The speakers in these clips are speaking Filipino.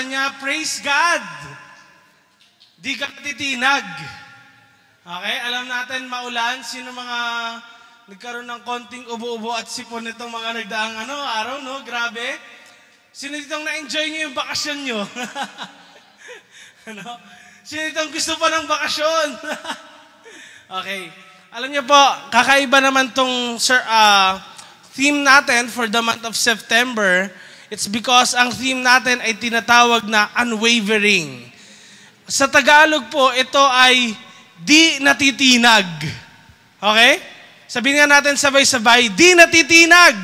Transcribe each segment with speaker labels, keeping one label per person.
Speaker 1: kanya, praise God. Di ka titinag. Okay, alam natin maulan. Sino mga nagkaroon ng konting ubo-ubo at sipon nitong mga nagdaang araw, no? Grabe. Sino ditong na-enjoy nyo yung bakasyon nyo? Sino ditong gusto pa ng bakasyon? Okay. Alam niyo po, kakaiba naman tong theme natin for the month of September. It's because ang theme natin ay tinatawag na unwavering. Sa Tagalog po, ito ay di natitinag. Okay? Sabihin nga natin sabay-sabay, di natitinag.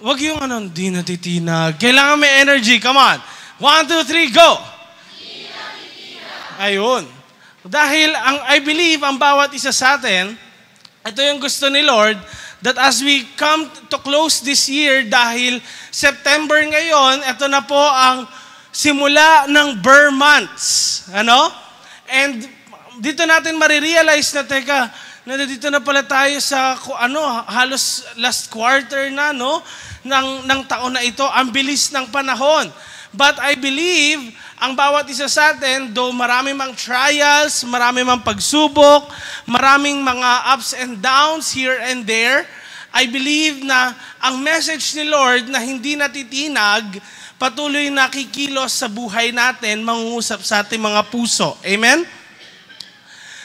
Speaker 1: Wag yung di natitinag. Kailangan may energy. Come on. 1, 2, 3, go! Di natitinag. Ayun. Dahil I believe ang bawat isa sa atin, ito yung gusto ni Lord, that as we come to close this year, dahil September ngayon, ito na po ang simula ng Burr months. And dito natin marirealize na, teka, dito na pala tayo sa halos last quarter na, ng taon na ito. Ang bilis ng panahon. But I believe, ang bawat isa sa atin, though marami mang trials, marami mang pagsubok, maraming mga ups and downs here and there, I believe na ang message ni Lord na hindi natitinag, patuloy nakikilos sa buhay natin, mangungusap sa ating mga puso. Amen?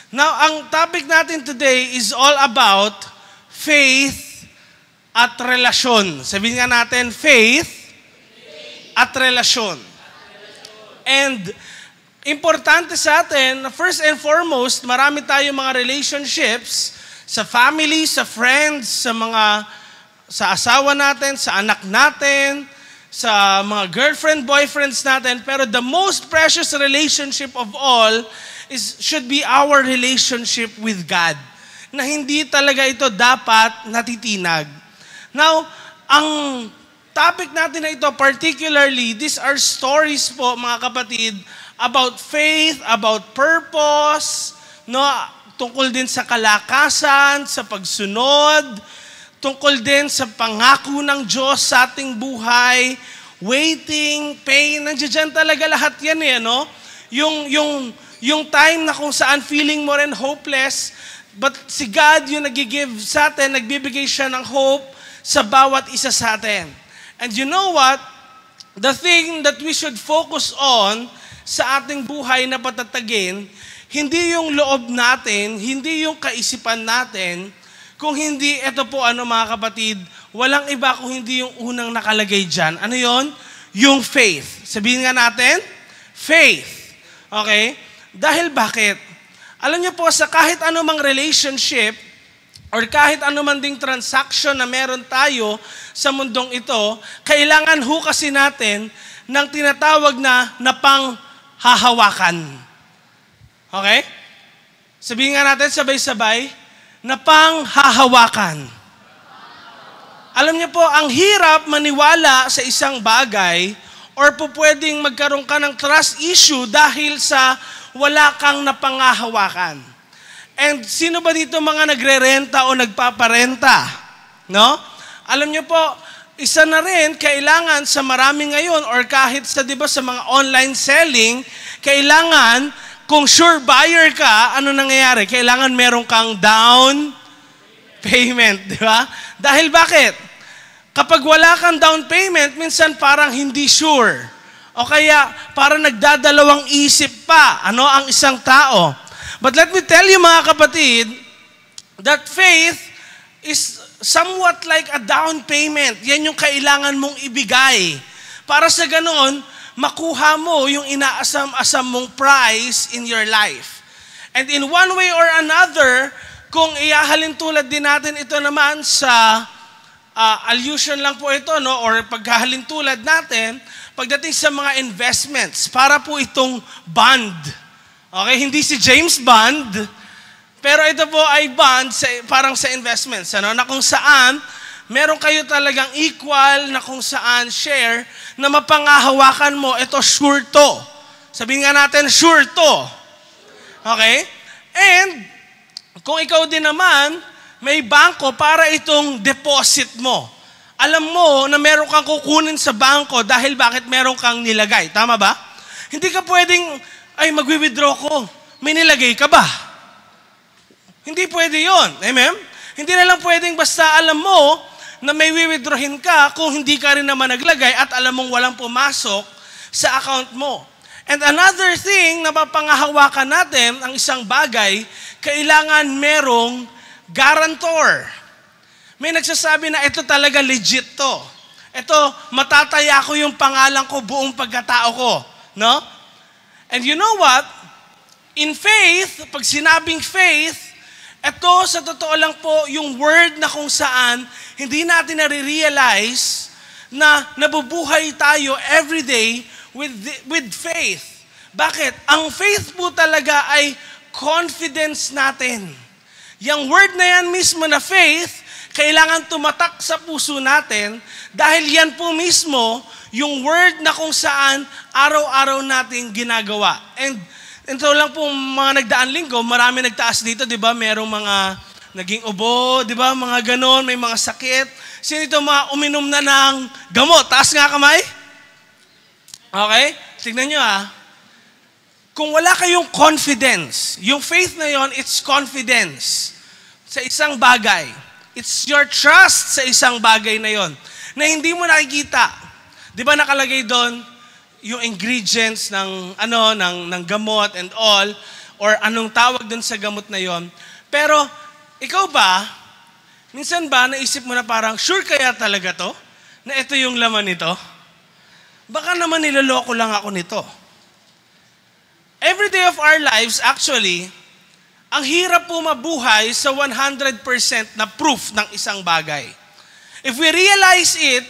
Speaker 1: Now, ang topic natin today is all about faith at relasyon. Sabihin nga natin, faith at relasyon. And importante sa atin, first and foremost, marami tayong mga relationships sa family, sa friends, sa asawa natin, sa anak natin, sa mga girlfriend, boyfriends natin. Pero the most precious relationship of all should be our relationship with God. Na hindi talaga ito dapat natitinag. Now, ang topic natin na ito, particularly, these are stories po, mga kapatid, about faith, about purpose, tungkol din sa kalakasan, sa pagsunod, tungkol din sa pangako ng Diyos sa ating buhay, waiting, pain, nandiyan talaga lahat yan Yung time na kung saan feeling mo rin hopeless, but si God yung nag-give sa atin, nagbibigay siya ng hope sa bawat isa sa atin. And you know what? The thing that we should focus on sa ating buhay na patatagin, hindi yung loob natin, hindi yung kaisipan natin, kung hindi, ito po mga kapatid, walang iba kung hindi yung unang nakalagay dyan. Ano yon? Yung faith. Sabihin nga natin, faith. Okay? Dahil bakit? Alam niyo po, sa kahit anumang relationship, or kahit anuman ding transaction na meron tayo sa mundong ito, kailangan kasi natin ng tinatawag na panghahawakan. Okay? Sabihin nga natin sabay-sabay, na panghahawakan. Alam niyo po, ang hirap maniwala sa isang bagay or pwedeng magkaroon ka ng trust issue dahil sa wala kang napanghahawakan. And sino ba dito mga nagre-renta o nagpaparenta? Alam niyo po, isa na rin, kailangan sa marami ngayon or kahit sa mga online selling, kailangan, kung sure buyer ka, ano nangyayari? Kailangan meron kang down payment, di ba? Dahil bakit? Kapag wala kang down payment, minsan parang hindi sure. O kaya parang nagdadalawang isip pa, ang isang tao. But let me tell you mga kapatid, that faith is somewhat like a down payment. Yan yung kailangan mong ibigay. Para sa ganoon, makuha mo yung inaasam-asam mong prize in your life. And in one way or another, kung ihahalin tulad din natin ito naman sa allusion lang po ito, or paghahalin tulad natin, pagdating sa mga investments, para po itong bond. Okay, hindi si James Bond, pero ito po ay bond parang sa investments, na kung saan meron kayo talagang equal na kung saan share na mapanghahawakan mo, ito sure to. Sabihin nga natin, sure to. Okay? And kung ikaw din naman, may bangko para itong deposit mo. alam mo na meron kang kukunin sa bangko dahil bakit meron kang nilagay. Tama ba? Hindi ka pwedeng, ay magwi-withdraw ko. May nilagay ka ba? Hindi pwede yon. Amen? Hindi na lang pwedeng basta alam mo na may withdrawin ka kung hindi ka rin naman naglagay at alam mong walang pumasok sa account mo. And another thing na mapangahawakan natin, ang isang bagay, kailangan merong guarantor. May nagsasabi na ito talaga legit to. Ito, matataya ko yung pangalan ko, buong pagkatao ko. No? And you know what? In faith, pag sinabing faith, ito sa totoo lang po yung word na kung saan hindi natin nare-realize na nabubuhay tayo everyday with faith. Bakit? Ang faith po talaga ay confidence natin. Yung word na yan mismo na faith, kailangan tumatak sa puso natin dahil yan po mismo yung word na kung saan araw-araw nating ginagawa. And ito lang po mga nagdaan linggo, marami nagtaas dito, di ba? Merong mga naging ubo, di ba? Mga ganon, may mga sakit. Sino ito mga uminom na ng gamot? Taas nga kamay. Okay? Tignan nyo Kung wala kayong confidence, yung faith na yon, it's confidence sa isang bagay. It's your trust sa isang bagay na yon na hindi mo nakikita. Di ba nakalagay doon yung ingredients ng gamot and all, or anong tawag doon sa gamot na yon. Pero ikaw ba, minsan ba naisip mo na parang sure kaya talaga to na ito yung laman nito? Baka naman niloloko lang ako nito. Every day of our lives, actually, ang hirap po mabuhay sa 100% na proof ng isang bagay. If we realize it,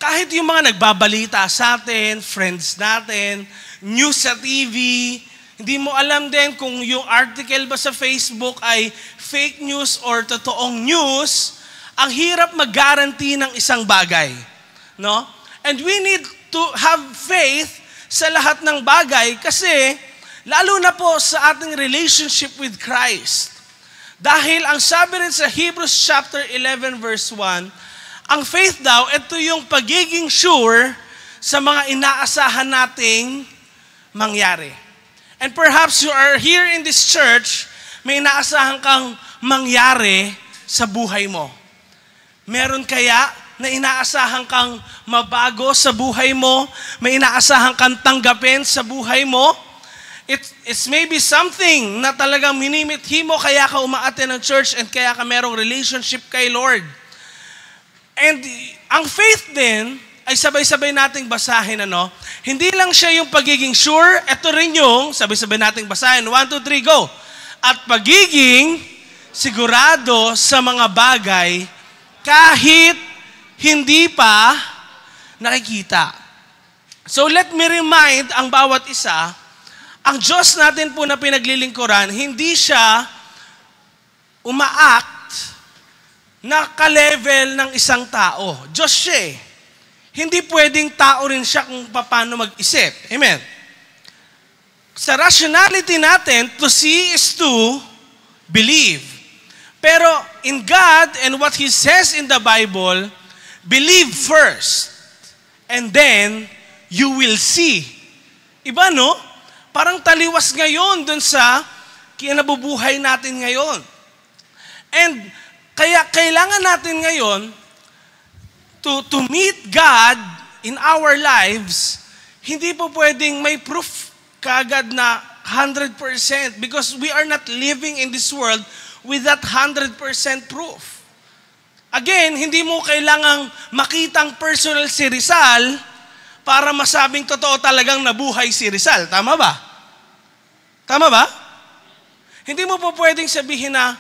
Speaker 1: kahit yung mga nagbabalita sa atin, friends natin, news sa TV, hindi mo alam din kung yung article ba sa Facebook ay fake news or totoong news, ang hirap mag-guarantee ng isang bagay. No? And we need to have faith sa lahat ng bagay kasi lalo na po sa ating relationship with Christ. Dahil ang sabi rin sa Hebrews chapter 11 verse 1, ang faith daw, ito yung pagiging sure sa mga inaasahan nating mangyari. And perhaps you are here in this church, may inaasahan kang mangyari sa buhay mo. Meron kaya na inaasahan kang mabago sa buhay mo, may inaasahan kang tanggapin sa buhay mo. It's maybe something na talagang minimithi mo kaya ka umaattend ng church and kaya ka merong relationship kay Lord. And ang faith din ay sabay-sabay nating basahin, Hindi lang siya yung pagiging sure, ito rin yung sabay-sabay nating basahin. 1, 2, 3, go! At pagiging sigurado sa mga bagay kahit hindi pa nakikita. So let me remind ang bawat isa, ang Diyos natin po na pinaglilingkuran, hindi siya umaact na ka-level ng isang tao. Diyos siya Hindi pwedeng tao rin siya kung paano mag-isip. Amen? Sa rationality natin, to see is to believe. Pero in God and what He says in the Bible, believe first, and then you will see. Iba, no? Parang taliwas ngayon dun sa kinabubuhay natin ngayon. And kaya kailangan natin ngayon to meet God in our lives, hindi po pwedeng may proof kagad na 100% because we are not living in this world with that 100% proof. Again, hindi mo kailangang makitang personal si Rizal para masabing totoo talagang nabuhay si Rizal. Tama ba? Tama ba? Hindi mo po pwedeng sabihin na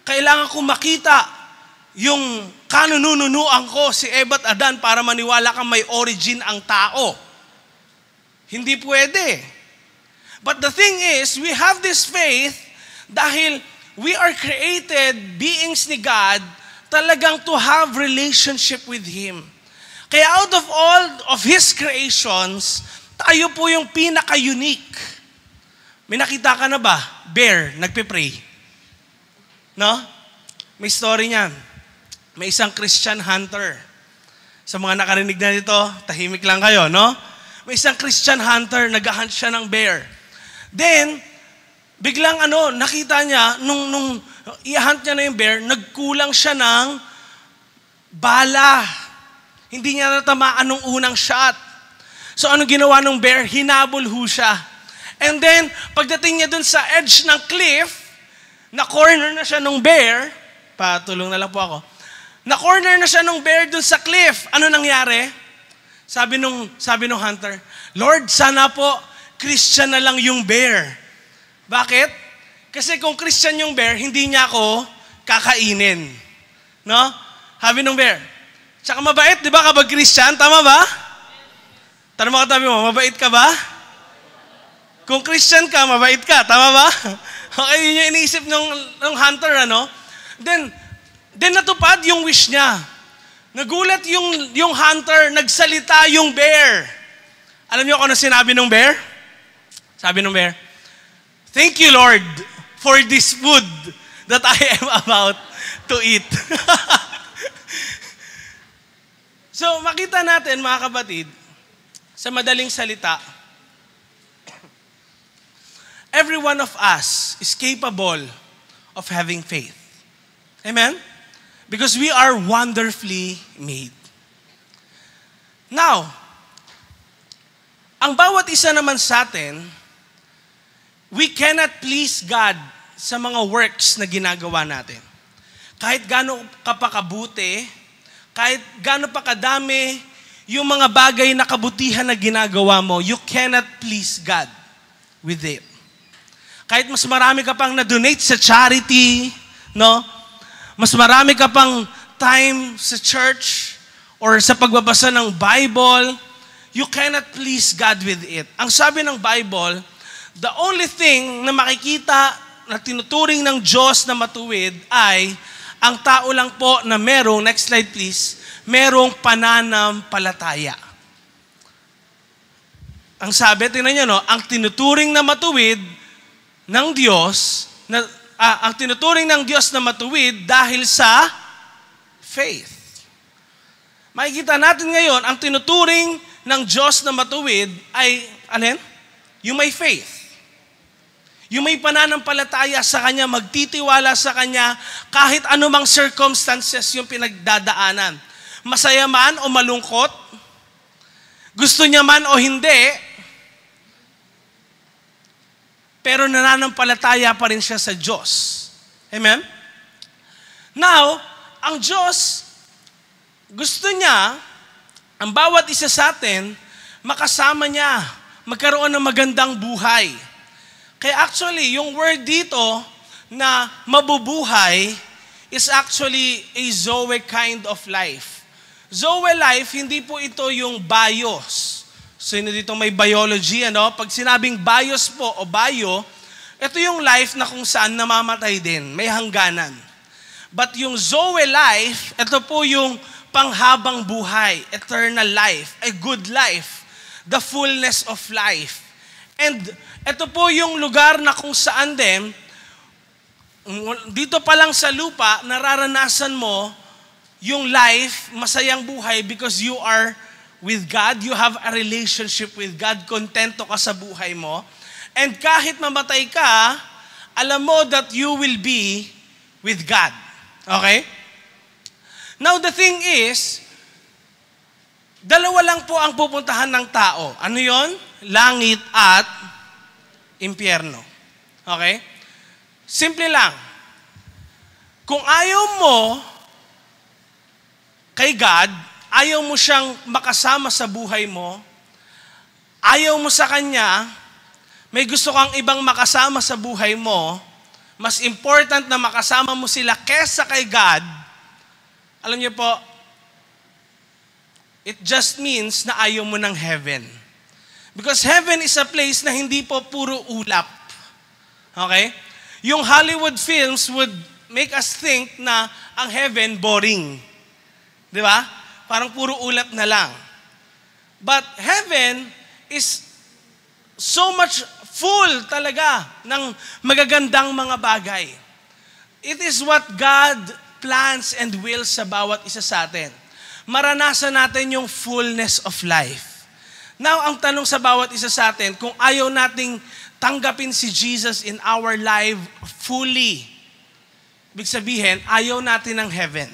Speaker 1: kailangan ko makita yung kanununuan ko si Eva at Adan para maniwala kang may origin ang tao. Hindi pwede. But the thing is, we have this faith dahil we are created beings ni God talagang to have relationship with Him. Kaya out of all of His creations, tayo po yung pinaka-unique. May nakita ka na ba? Bear, nagpe-pray. No? May story niyan. may isang Christian hunter. Sa mga nakarinig na dito, tahimik lang kayo, no? May isang Christian hunter, nag-hunt siya ng bear. Then, biglang nakita niya, nung i-hunt niya na yung bear, nagkulang siya ng bala. Hindi niya natamaan nung unang shot. So, ano ginawa ng bear? Hinabol ho siya. And then, pagdating niya dun sa edge ng cliff, na-corner na siya ng bear, patulong na lang po ako, na-corner na siya ng bear dun sa cliff. Ano nangyari? Sabi nung hunter, Lord, sana po, Christian na lang yung bear. Bakit? Kasi kung Christian yung bear, hindi niya ako kakainin. No? Sabi nung bear. Tsaka mabait, di ba kapag Christian? Tama ba? Tanong mo katabi mo, mabait ka ba? Kung Christian ka, mabait ka. Tama ba? Okay, yun yung iniisip ng hunter, Then natupad yung wish niya. Nagulat yung hunter, nagsalita yung bear. Alam niyo kung ano sinabi ng bear? Sabi ng bear, "Thank you, Lord, for this food that I am about to eat." So, makita natin, mga kapatid, sa madaling salita, every one of us is capable of having faith. Amen? Because we are wonderfully made. Now, ang bawat isa naman sa atin, we cannot please God sa mga works na ginagawa natin. Kahit gaano ka pa kabuti, kahit gaano pa kadami yung mga bagay na kabutihan na ginagawa mo, you cannot please God with it. Kahit mas marami ka pang na-donate sa charity, no? Mas marami ka pang time sa church or sa pagbabasa ng Bible, you cannot please God with it. Ang sabi ng Bible, the only thing na makikita na tinuturing ng Diyos na matuwid ay ang tao lang po na merong, next slide please, merong pananampalataya. Ang sabi, tingnan nyo, ang tinuturing na matuwid ng Diyos, ang tinuturing ng Diyos na matuwid dahil sa faith. Makikita natin ngayon, ang tinuturing ng Diyos na matuwid ay, alin? Yung may faith. Yung may pananampalataya sa Kanya, magtitiwala sa Kanya, kahit anumang circumstances yung pinagdadaanan. Masaya man o malungkot, gusto niya man o hindi, pero nananampalataya pa rin siya sa Diyos. Amen? Now, ang Diyos, gusto niya, ang bawat isa sa atin, makasama niya, magkaroon ng magandang buhay. Kaya actually, yung word dito na mabubuhay is actually a Zoe kind of life. Zoe life, hindi po ito yung bios. So, yun dito may biology, Pag sinabing bios po o bio, ito yung life na kung saan namamatay din, may hangganan. But yung Zoe life, ito po yung panghabang buhay, eternal life, a good life, the fullness of life. And ito po yung lugar na kung saan din, dito pa lang sa lupa, nararanasan mo yung life, masayang buhay because you are with God, you have a relationship with God, kontento ka sa buhay mo. And kahit mamatay ka, alam mo that you will be with God. Okay? Now the thing is, dalawa lang po ang pupuntahan ng tao. Ano yon? Langit at impyerno. Okay? Simple lang. Kung ayaw mo kay God, ayaw mo siyang makasama sa buhay mo, ayaw mo sa Kanya, may gusto kang ibang makasama sa buhay mo, mas important na makasama mo sila kesa kay God, alam niyo po, it just means na ayaw mo ng heaven. Because heaven is a place na hindi po puro ulap. Okay? Yung Hollywood films would make us think na ang heaven boring. Di ba? Parang puro ulap na lang. But heaven is so much full talaga ng magagandang mga bagay. It is what God plans and wills sa bawat isa sa atin. Maranasan natin yung fullness of life. Now, ang tanong sa bawat isa sa atin, kung ayaw nating tanggapin si Jesus in our life fully, ibig sabihin, ayaw natin ng heaven.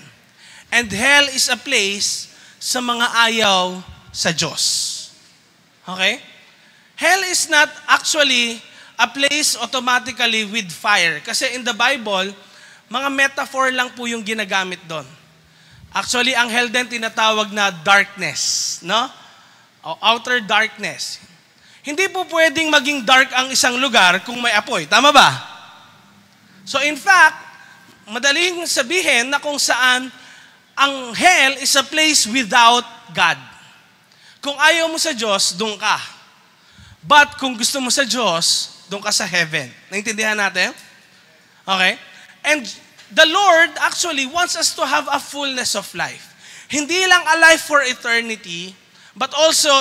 Speaker 1: And hell is a place sa mga ayaw sa Diyos. Okay? Hell is not actually a place automatically with fire. Kasi in the Bible, mga metaphor lang po yung ginagamit doon. Actually, ang hell din tinatawag na darkness, no? O outer darkness. Hindi po pwedeng maging dark ang isang lugar kung may apoy. Tama ba? So in fact, madaling sabihin na kung saan ang hell is a place without God. Kung ayaw mo sa Diyos, doon ka. But kung gusto mo sa Diyos, doon ka sa heaven. Naintindihan natin? Okay? And the Lord actually wants us to have a fullness of life. Hindi lang a life for eternity, but also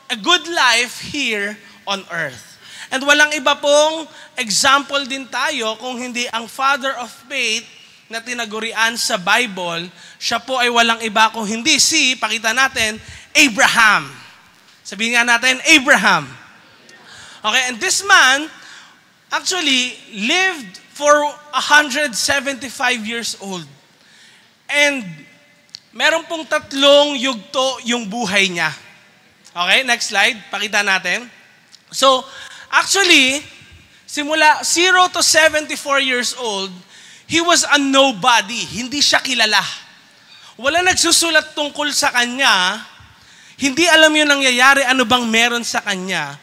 Speaker 1: a good life here on earth. And walang iba pong example din tayo kung hindi ang father of faith na tinagurian sa Bible, siya po ay walang iba kung hindi si, pakita natin, Abraham. Sabihin nga natin, Abraham. Okay, and this man actually lived for 175 years old. And meron pong 3 yugto yung buhay niya. Okay, next slide. Pakita natin. So, actually, simula 0 to 74 years old, he was a nobody. Hindi siya kilala. Wala nagsusulat tungkol sa kanya. Hindi alam yung nangyayari, ano bang meron sa kanya.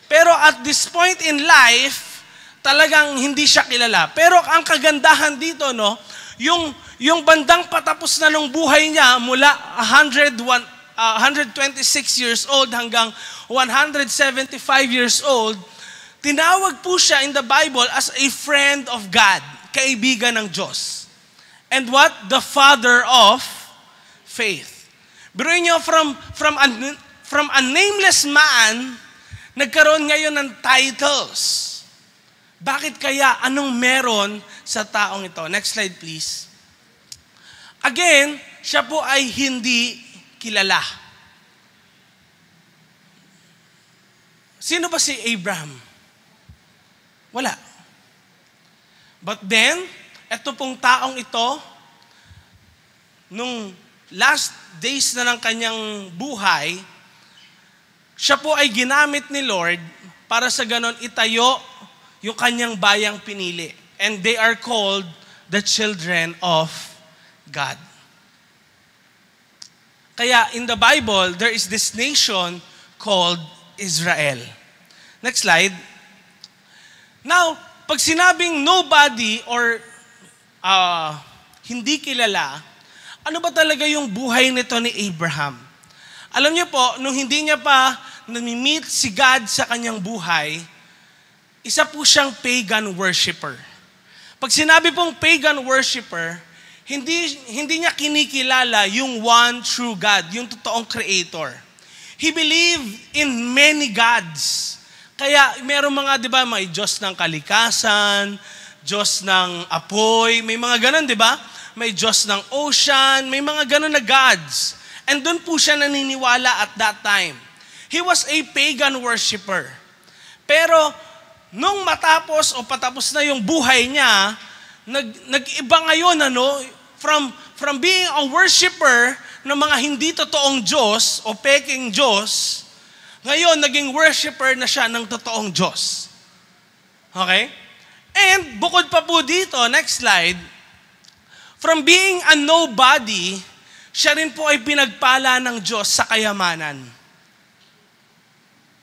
Speaker 1: Pero at this point in life, talagang hindi siya kilala. Pero ang kagandahan dito, no, yung bandang patapos na ng buhay niya mula 126 years old hanggang 175 years old, tinawag po siya in the Bible as a friend of God, kaibigan ng Diyos. And what? The father of faith. Biruin niyo, from a nameless man, nagkaroon ngayon ng titles. Bakit kaya? Anong meron sa taong ito? Next slide, please. Again, siya po ay hindi kilala. Sino ba si Abraham? Wala. But then, eto pong taong ito, nung last days na ng kanyang buhay, siya po ay ginamit ni Lord para sa ganon itayo yung kanyang bayang pinili. And they are called the children of God. Kaya in the Bible, there is this nation called Israel. Next slide. Now, pag sinabing nobody or hindi kilala, ano ba talaga yung buhay nito ni Abraham? Alam niyo po, nung hindi niya pa nami-meet si God sa kanyang buhay, isa po siyang pagan worshiper. Pag sinabi pong pagan worshiper, hindi niya kinikilala yung one true God, yung totoong creator. He believed in many gods. Kaya merong mga, di ba, may Diyos ng kalikasan, Diyos ng apoy, may mga ganun, di ba? May Diyos ng ocean, may mga ganun na gods. And doon po siya naniniwala at that time. He was a pagan worshiper. Pero, nung matapos o patapos na yung buhay niya, nag-iba ngayon, from being a worshiper ng mga hindi totoong Diyos o peking Diyos, ngayon naging worshiper na siya ng totoong Diyos. Okay? And bukod pa po dito, next slide, from being a nobody, siya rin po ay pinagpala ng Diyos sa kayamanan.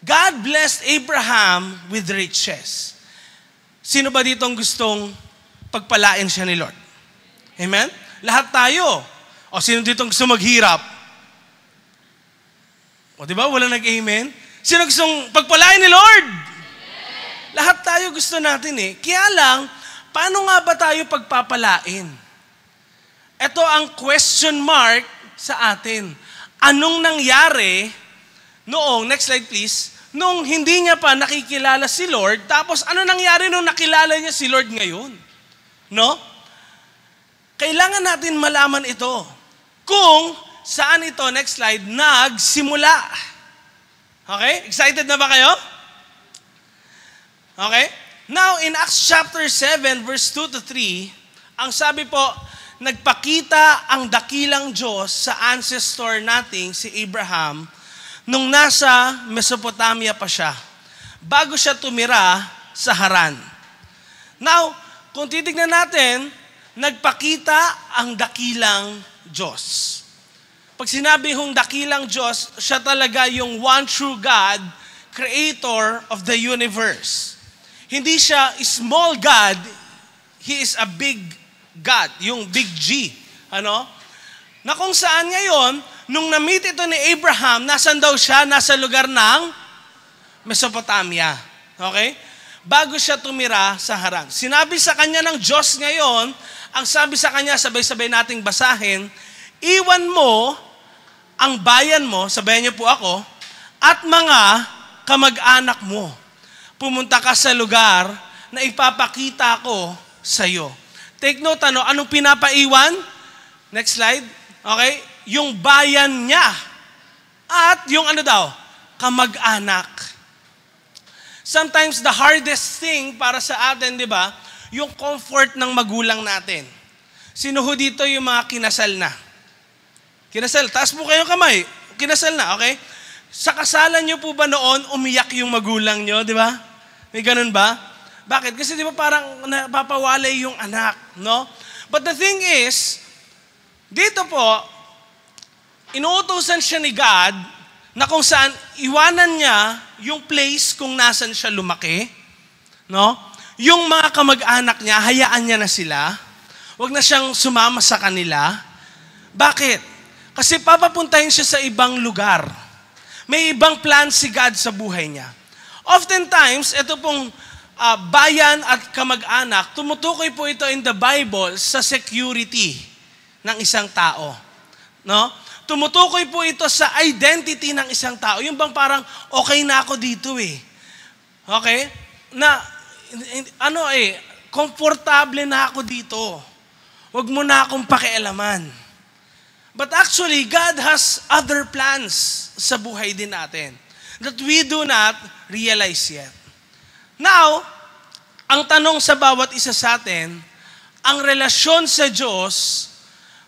Speaker 1: God blessed Abraham with riches. Sino ba dito ang gustong pagpalain siya ni Lord? Amen? Lahat tayo. O sino dito ang gusto maghirap? O di ba? Wala nag-amen? Sino gustong pagpalain ni Lord? Amen. Lahat tayo gusto natin eh. Kaya lang, paano nga ba tayo pagpapalain? Ito ang question mark sa atin. Anong nangyari noong, next slide please, nung hindi niya pa nakikilala si Lord, tapos ano nangyari nung nakilala niya si Lord ngayon? No? Kailangan natin malaman ito. Kung saan ito, next slide, nagsimula. Okay? Excited na ba kayo? Okay? Now, in Acts chapter 7, verse 2 to 3, ang sabi po, nagpakita ang dakilang Diyos sa ancestor nating si Abraham nung nasa Mesopotamia pa siya, bago siya tumira sa Haran. Now, kung titignan natin, nagpakita ang dakilang Diyos. Pag sinabi hong dakilang Diyos, siya talaga yung one true God, creator of the universe. Hindi siya small God, He is a big God, yung big G. Ano? Na kung saan ngayon, nung na-meet ito ni Abraham, nasan daw siya? Nasa lugar ng Mesopotamia. Okay? Bago siya tumira sa Haran. Sinabi sa kanya ng Diyos ngayon, ang sabi sa kanya, sabay-sabay nating basahin, iwan mo ang bayan mo, sabayan niyo po ako, at mga kamag-anak mo. Pumunta ka sa lugar na ipapakita ko sa iyo. Take note, anong pinapaiwan? Next slide. Okay? Yung bayan niya. At yung kamag-anak. Sometimes the hardest thing para sa atin, di ba, yung comfort ng magulang natin. Sino ho dito yung mga kinasal na? Kinasal, taas po kayong kamay. Kinasal na, okay? Sa kasalan nyo po ba noon, umiyak yung magulang nyo, di ba? May ganun ba? Bakit? Kasi di ba parang napapawalay yung anak, no? But the thing is, dito po, inuutosan siya ni God na kung saan iwanan niya yung place kung nasan siya lumaki, no? Yung mga kamag-anak niya, hayaan niya na sila. Huwag na siyang sumama sa kanila. Bakit? Kasi papapuntahin siya sa ibang lugar. May ibang plan si God sa buhay niya. Oftentimes, ito pong bayan at kamag-anak, tumutukoy po ito in the Bible sa security ng isang tao. No? Tumutukoy po ito sa identity ng isang tao. Yung bang parang, okay na ako dito eh. Okay? Na, komportable na ako dito. Huwag mo na akong pakialaman. But actually, God has other plans sa buhay din natin that we do not realize yet. Now, ang tanong sa bawat isa sa atin, ang relasyon sa Diyos,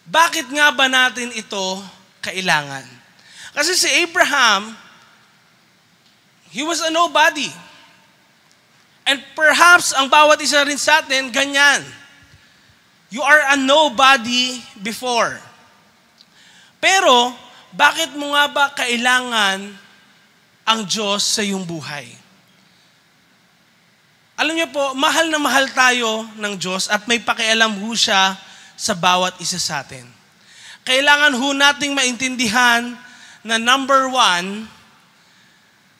Speaker 1: bakit nga ba natin ito kailangan? Kasi si Abraham, he was a nobody. And perhaps ang bawat isa rin sa atin, ganyan. You are a nobody before. Pero, bakit mo nga ba kailangan ang Diyos sa iyong buhay? Alam niyo po, mahal na mahal tayo ng Diyos at may pakialam ho siya sa bawat isa sa atin. Kailangan ho nating maintindihan na number one,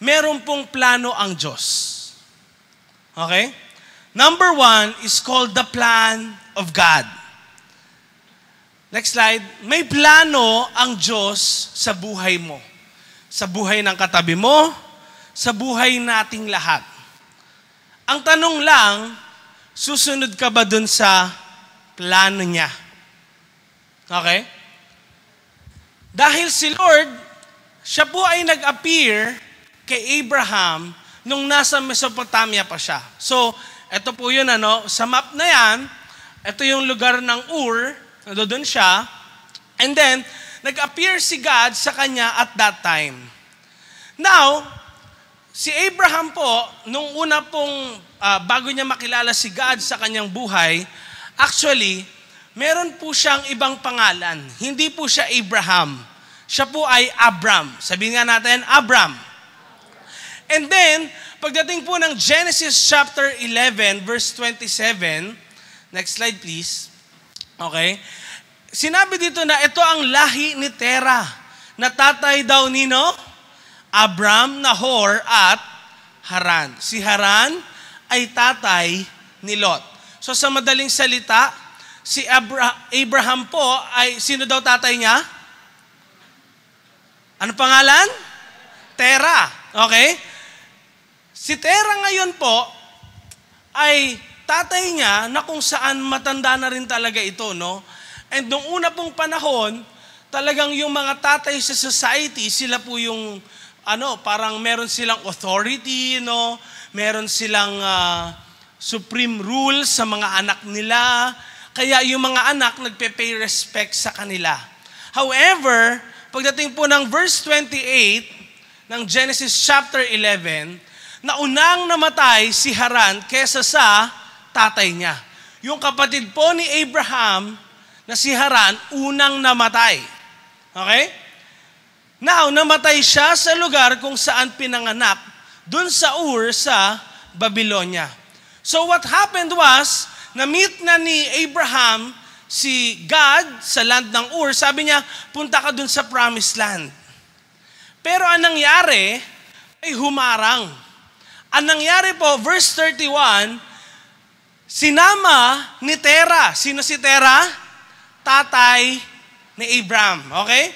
Speaker 1: meron pong plano ang Diyos. Okay? Number one is called the plan of God. Next slide. May plano ang Diyos sa buhay mo. Sa buhay ng katabi mo, sa buhay nating lahat. Ang tanong lang, susunod ka ba dun sa plano niya? Okay? Dahil si Lord, siya po ay nag-appear kay Abraham nung nasa Mesopotamia pa siya. So, ito po yun, sa map na yan, ito yung lugar ng Ur, doon siya, and then, nag-appear si God sa kanya at that time. Now, si Abraham po, nung una pong, bago niya makilala si God sa kanyang buhay, actually, meron po siyang ibang pangalan. Hindi po siya Abraham. Siya po ay Abram. Sabihin nga natin, Abram. And then, pagdating po ng Genesis chapter 11, verse 27, next slide please. Okay? Sinabi dito na ito ang lahi ni Terah, na tatay daw nino, Abram, Nahor, at Haran. Si Haran ay tatay ni Lot. So sa madaling salita, si Abraham po ay, sino daw tatay niya? Ano pangalan? Terah. Okay? Si Terah ngayon po ay tatay niya na kung saan matanda na rin talaga ito, no? And noong una pong panahon, talagang yung mga tatay sa society, sila po yung, parang meron silang authority, no? Meron silang supreme rule sa mga anak nila. Kaya yung mga anak nagpe-pay respect sa kanila. However, pagdating po ng verse 28 ng Genesis chapter 11, naunang namatay si Haran kesa sa tatay niya. Yung kapatid po ni Abraham na si Haran, unang namatay. Okay? Now, namatay siya sa lugar kung saan pinanganak, dun sa Ur sa Babylonia. So what happened was, na-meet na ni Abraham si God sa land ng Ur. Sabi niya, punta ka dun sa promised land. Pero ang nangyari ay humarang. Ang nangyari po, verse 31, sinama ni Terah. Sino si Terah? Tatay ni Abraham. Okay?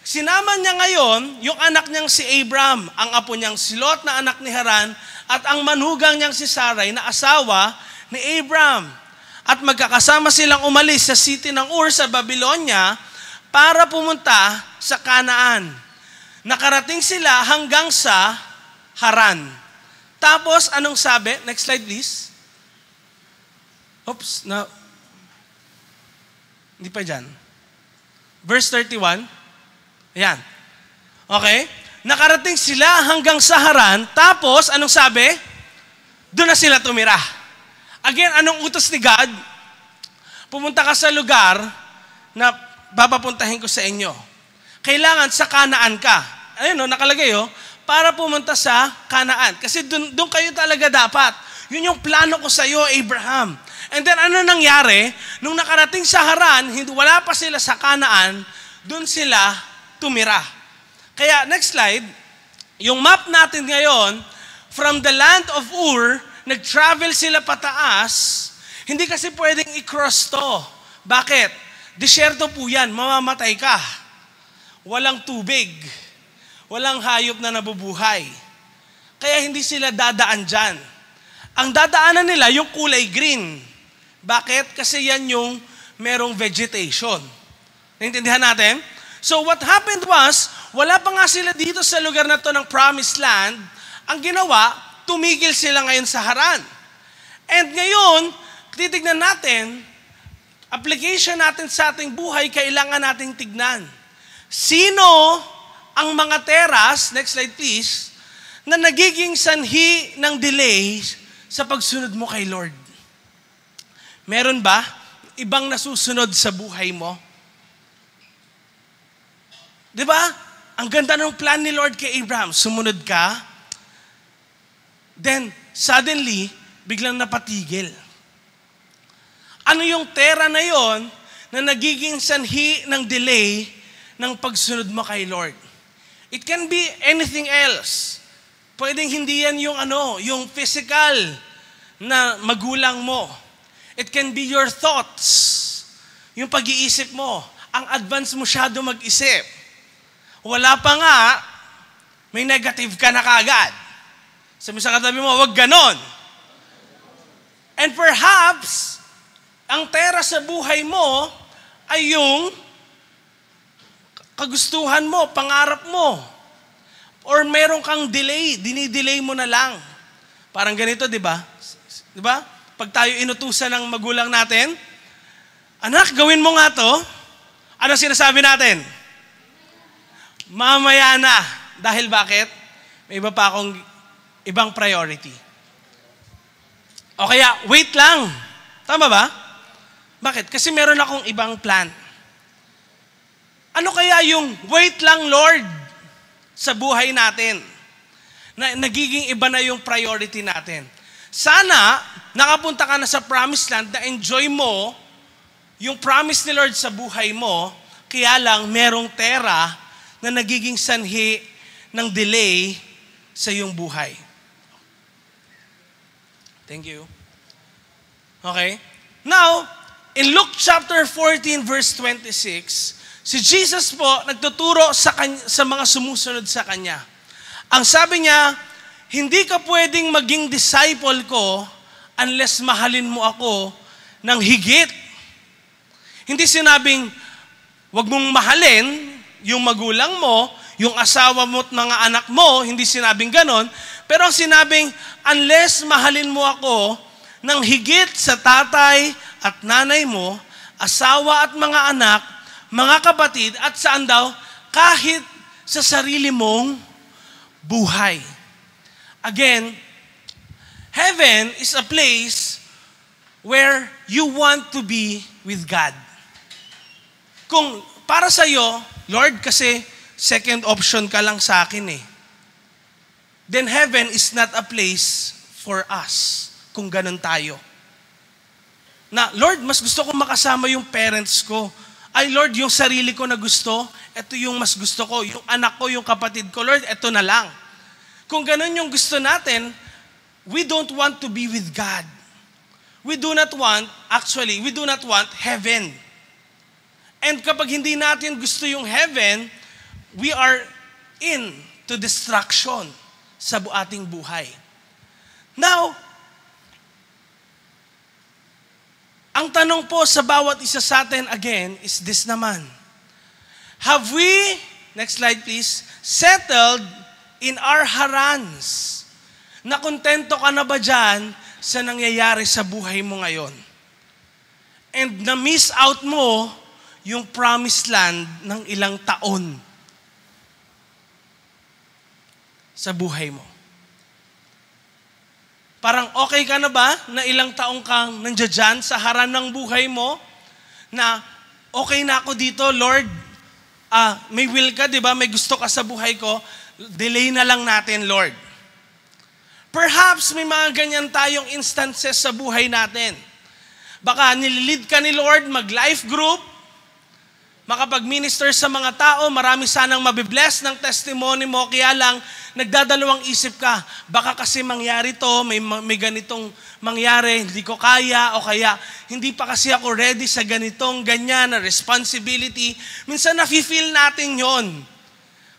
Speaker 1: Sinama niya ngayon yung anak niyang si Abraham, ang apo niyang si Lot na anak ni Haran, at ang manugang niyang si Sarai na asawa ni Abraham. At magkakasama silang umalis sa city ng Ur sa Babylonia para pumunta sa Canaan. Nakarating sila hanggang sa Haran. Tapos, anong sabi? Next slide, please. Oops, hindi pa dyan. Verse 31. Ayan. Okay? Nakarating sila hanggang sa Haran. Tapos, anong sabi? Doon na sila tumira. Again, anong utos ni God? Pumunta ka sa lugar na papapuntahin ko sa inyo. Kailangan sa Canaan ka. Ayun, nakalagay, para pumunta sa Canaan. Kasi doon kayo talaga dapat. Yun yung plano ko sa iyo, Abraham. And then, ano nangyari? Nung nakarating sa Haran, wala pa sila sa Canaan, doon sila tumira. Kaya, next slide, yung map natin ngayon, from the land of Ur, nag-travel sila pataas, hindi kasi pwedeng i-cross to. Bakit? Disyerto po yan, mamamatay ka. Walang tubig. Walang hayop na nabubuhay. Kaya hindi sila dadaan dyan. Ang dadaanan nila, yung kulay green. Bakit? Kasi yan yung merong vegetation. Naintindihan natin? So what happened was, wala pa nga sila dito sa lugar na to ng promised land. Ang ginawa, tumigil sila ngayon sa Haran. And ngayon, titignan natin, application natin sa ating buhay, kailangan nating tignan. Sino ang mga teras, next slide please, na nagiging sanhi ng delay sa pagsunod mo kay Lord? Meron ba ibang nasusunod sa buhay mo? Diba? Ang ganda ng plan ni Lord kay Abraham. Sumunod ka, then suddenly, biglang napatigil. Ano yung tera na yon na nagiging sanhi ng delay ng pagsunod mo kay Lord? It can be anything else. Pwedeng hindi yan yung physical na magulang mo. It can be your thoughts. Yung pag-iisip mo. Ang advance mo masyado mag-isip. Wala pa nga, may negative ka na kaagad. Sabi sa katabi mo, wag ganon. And perhaps, ang tera sa buhay mo ay yung kagustuhan mo, pangarap mo. Or meron kang delay, dinidelay mo na lang. Parang ganito, di ba? Di ba? Pag tayo inutusan ng magulang natin, anak, gawin mo nga to. Ano sinasabi natin? Mamaya na. Dahil bakit? May iba pa akong ibang priority. O kaya, wait lang. Tama ba? Bakit? Kasi meron akong ibang plan. Ano kaya yung wait lang, Lord, sa buhay natin? Na nagiging iba na yung priority natin. Sana, nakapunta ka na sa promised land na enjoy mo yung promise ni Lord sa buhay mo, kaya lang merong tera na nagiging sanhi ng delay sa iyong buhay. Thank you. Okay? Now, in Luke chapter 14 verse 26, si Jesus po nagtuturo sa mga sumusunod sa Kanya. Ang sabi niya, hindi ka pwedeng maging disciple ko unless mahalin mo ako ng higit. Hindi sinabing, wag mong mahalin yung magulang mo, yung asawa mo at mga anak mo, hindi sinabing ganon. Pero ang sinabing, unless mahalin mo ako ng higit sa tatay at nanay mo, asawa at mga anak, mga kapatid, at saan daw, kahit sa sarili mong buhay. Again, heaven is a place where you want to be with God. Kung para sa iyo, Lord, kasi second option ka lang sa akin eh. Then heaven is not a place for us kung ganun tayo. Na, Lord, mas gusto ko makasama yung parents ko. Ay, Lord, yung sarili ko na gusto, ito yung mas gusto ko. Yung anak ko, yung kapatid ko, Lord, ito na lang. Kung ganun yung gusto natin, we don't want to be with God. We do not want heaven. And kapag hindi natin gusto yung heaven, we are into destruction sa ating buhay. Now, ang tanong po sa bawat isa sa atin again is this naman. Have we, next slide please, settled in our Harans? Nakontento ka na ba dyan sa nangyayari sa buhay mo ngayon? And na-miss out mo yung promised land ng ilang taon sa buhay mo. Parang okay ka na ba na ilang taong kang nandiyan sa haran ng buhay mo na okay na ako dito, Lord, may will ka, di ba? May gusto ka sa buhay ko, delay na lang natin, Lord. Perhaps may mga ganyan tayong instances sa buhay natin. Baka nililid ka ni Lord mag-life group, makapag-minister sa mga tao, marami sanang mabibless ng testimony mo, kaya lang nagdadalawang isip ka, baka kasi mangyari to, may ganitong mangyari, hindi ko kaya, o kaya hindi pa kasi ako ready sa ganitong ganyan na responsibility. Minsan nafe-feel natin yon.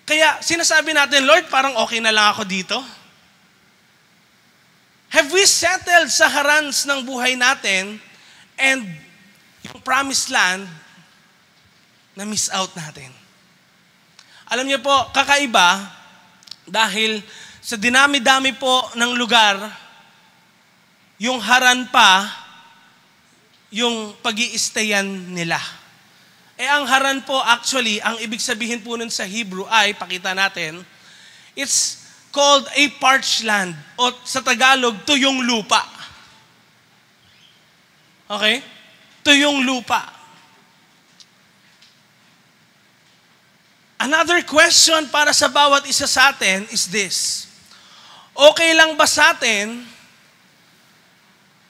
Speaker 1: Kaya sinasabi natin, Lord, parang okay na lang ako dito. Have we settled sa harans ng buhay natin and yung promised land na miss out natin? Alam niyo po, kakaiba dahil sa dinami-dami po ng lugar, yung haran pa, yung pag-i-stayan nila. Ang haran po actually, ang ibig sabihin po nun sa Hebrew ay, pakita natin, it's called a parched land, o sa Tagalog, tuyong lupa. Okay? Tuyong lupa. Another question para sa bawat isa sa atin is this. Okay lang ba sa atin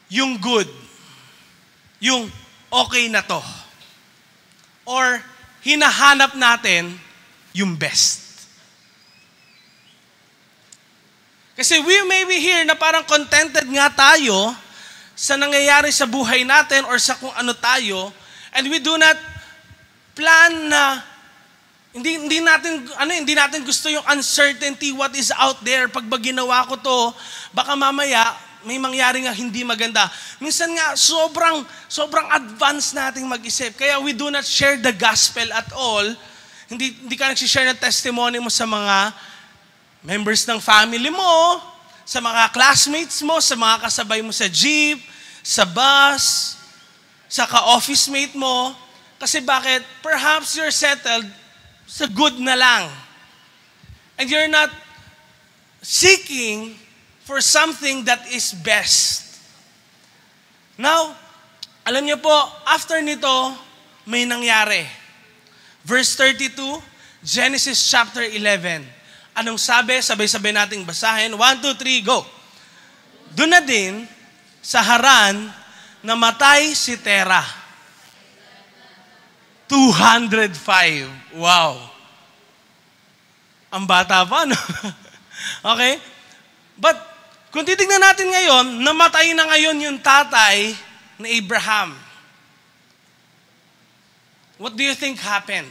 Speaker 1: yung good? Yung okay na to? Or hinahanap natin yung best? Kasi we may be here na parang contented nga tayo sa nangyayari sa buhay natin or sa kung ano tayo, and we do not plan na hindi natin gusto yung uncertainty, what is out there. Pag ginawa ko to, baka mamaya may mangyari nga hindi maganda. Minsan nga sobrang advanced nating mag-isip. Kaya we do not share the gospel at all. Hindi ka nag-share ng testimony mo sa mga members ng family mo, sa mga classmates mo, sa mga kasabay mo sa jeep, sa bus, sa ka-office mate mo. Kasi bakit? Perhaps you're settled sa good na lang. And you're not seeking for something that is best. Now, alam niyo po, after nito, may nangyari. Verse 32, Genesis chapter 11. Anong sabi? Sabay-sabay nating basahin. 1, 2, 3, go. Doon na din, sa Haran, namatay si Terah. 205. Wow. Ang bata pa, no? Okay? But, kung titignan natin ngayon, namatay na ngayon yung tatay ni Abraham. What do you think happened?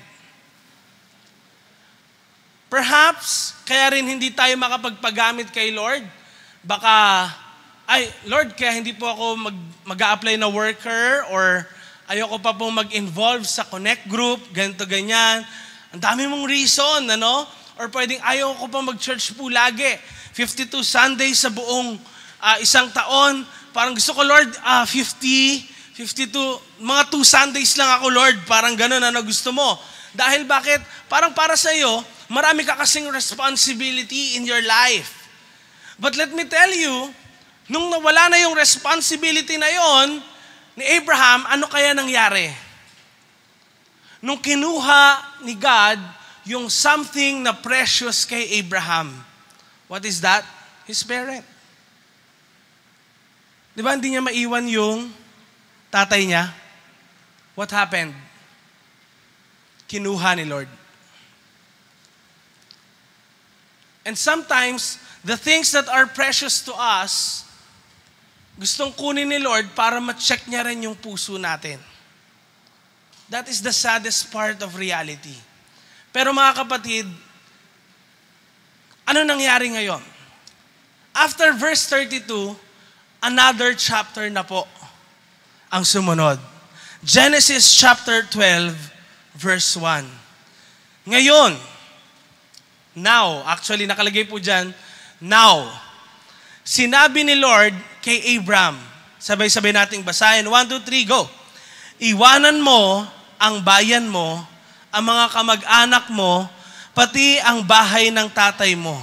Speaker 1: Perhaps, kaya rin hindi tayo makapagpagamit kay Lord. Baka, Lord, kaya hindi po ako mag-a-apply na worker or Ayoko pa pong mag-involve sa connect group, ganito, ganyan. Ang dami mong reason, ano? Or pwedeng ayoko pa mag-church po lagi. 52 Sundays sa buong isang taon. Parang gusto ko, Lord, 52, mga 2 Sundays lang ako, Lord. Parang ganun, ano gusto mo? Dahil bakit? Parang para sa iyo, marami ka kasing responsibility in your life. But let me tell you, nung nawala na yung responsibility na yon ni Abraham, ano kaya nangyari? Nung kinuha ni God yung something na precious kay Abraham, what is that? His parent. Di ba hindi niya maiwan yung tatay niya? What happened? Kinuha ni Lord. And sometimes, the things that are precious to us, gustong kunin ni Lord para ma-check niya rin yung puso natin. That is the saddest part of reality. Pero mga kapatid, ano nangyari ngayon? After verse 32, another chapter na po ang sumunod. Genesis chapter 12, verse 1. Ngayon, now, actually nakalagay po dyan, now, sinabi ni Lord kay Abram, sabay-sabay nating basahin, 1, 2, 3, go. Iwanan mo ang bayan mo, ang mga kamag-anak mo, pati ang bahay ng tatay mo,